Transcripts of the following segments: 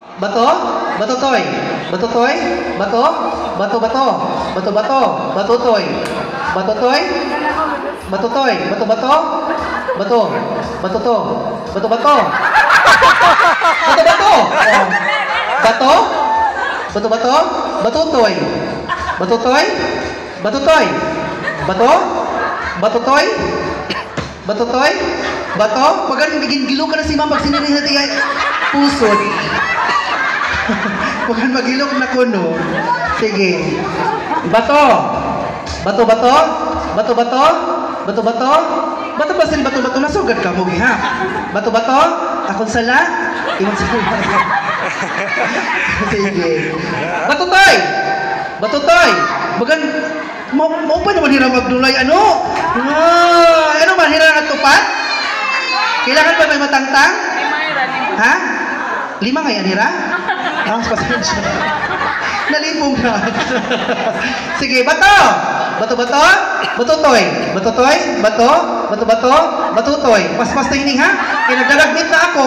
Bato? Bato toy. Bato toy? Bato? Bato bato. Bato bato. Bato toy. Bato toy? Bato toy. Bato bato. Bato. Bato to. Bato bato. Bato bato. Bato? Bato bato. Bato toy. Bato toy? Bato toy. Bato? Bato toy? Bato toy? Bato? Pagka bigin gilo ka na si ma'am pag sinirihan natin ay pusod. Pagka magilok na kuno. Sige. Bato. Bato bato. Bato bato. Bato bato. Bato ba sila bato bato? Nasugad ka mo ha? Bato bato? Akong sala? Iwan sila. Sige. Bato toy. Bato toy. Bagan mau pa naman hirang magdulay ano? Ano man hirang at tupat? Kailangan ba may matangtang? Ha? 5 ngayon hira? Pasensya. Nalipong na. Sige, bato! Bato bato? Bato toy. Bato toy? Bato? Bato bato? Bato toy. Pas-pas na hining ha? Kaya nagdalagnit na ako.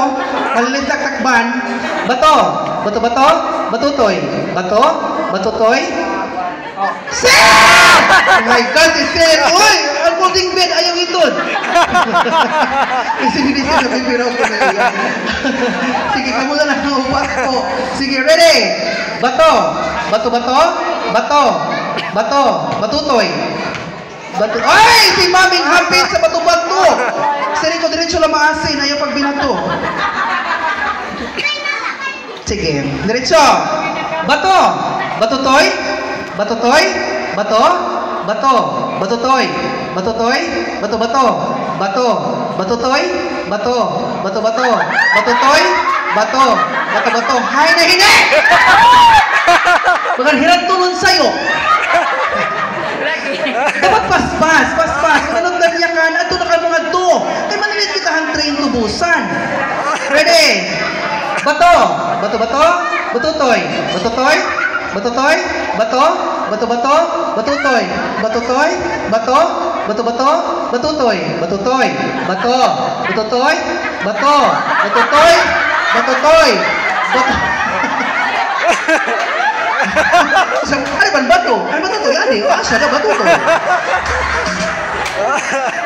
Malilintak takban. Bato. Bato bato? Bato toy. Bato? Bato toy? Sir! Oh my God, Sir! Uy! Ang folding bed, ayaw itod! Kasi hindi siya napipiraw ko na yan. Sige, kamo na lang ang upas ko. Sige, ready! Bato! Bato, bato! Bato! Bato! Batutoy! Bato! Ay! Si maming hapit sa bato-bato! Sari ko, diretso lang maasin. Ayaw pag binato. Sige, diretso! Bato! Batutoy! Batutoy? Bato? Bato? Batutoy? Batutoy? Bato-bato? Bato? Batutoy? Bato? Bato-bato? Batutoy? Bato? Bato-bato? Hay na hini! Bagan hirap tulon sa'yo. Dapat paspas, paspas. Anong ganyakan? Ato na ka mga to. Kaya manilit kita ang train tubusan. Ready? Bato? Bato-bato? Batutoy? Batutoy? Batutoy? Bato? Bato-bato? Batutoy? Batutoy? Bato? Bato-bato? Batutoy? Batutoy? Bato? Batutoy? Bato? Batutoy? Batutoy? Bato? Ano ba bato? Ano ba ito? Yan eh. Asa na bato to?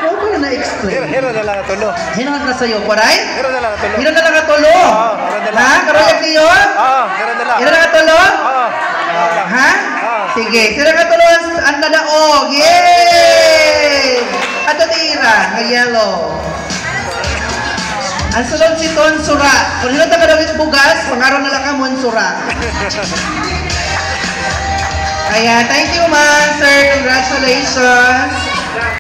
Ano ba na na-explain? Hero na lang tulo. Hino na sa'yo, paray? Hero na lang tulo. Hino na lang tulo? Ha? Karoyak niyo? Hero na lang. Hino na tulo? Ha? Sige, sila ka tulo ang nadaog. Yay! At tira, ng yellow. Ang sulod si Ton Sura. Kung hino na kadawit bugas, pangaraw na lang ka mo Sura. Kaya, thank you, ma'am, sir. Congratulations.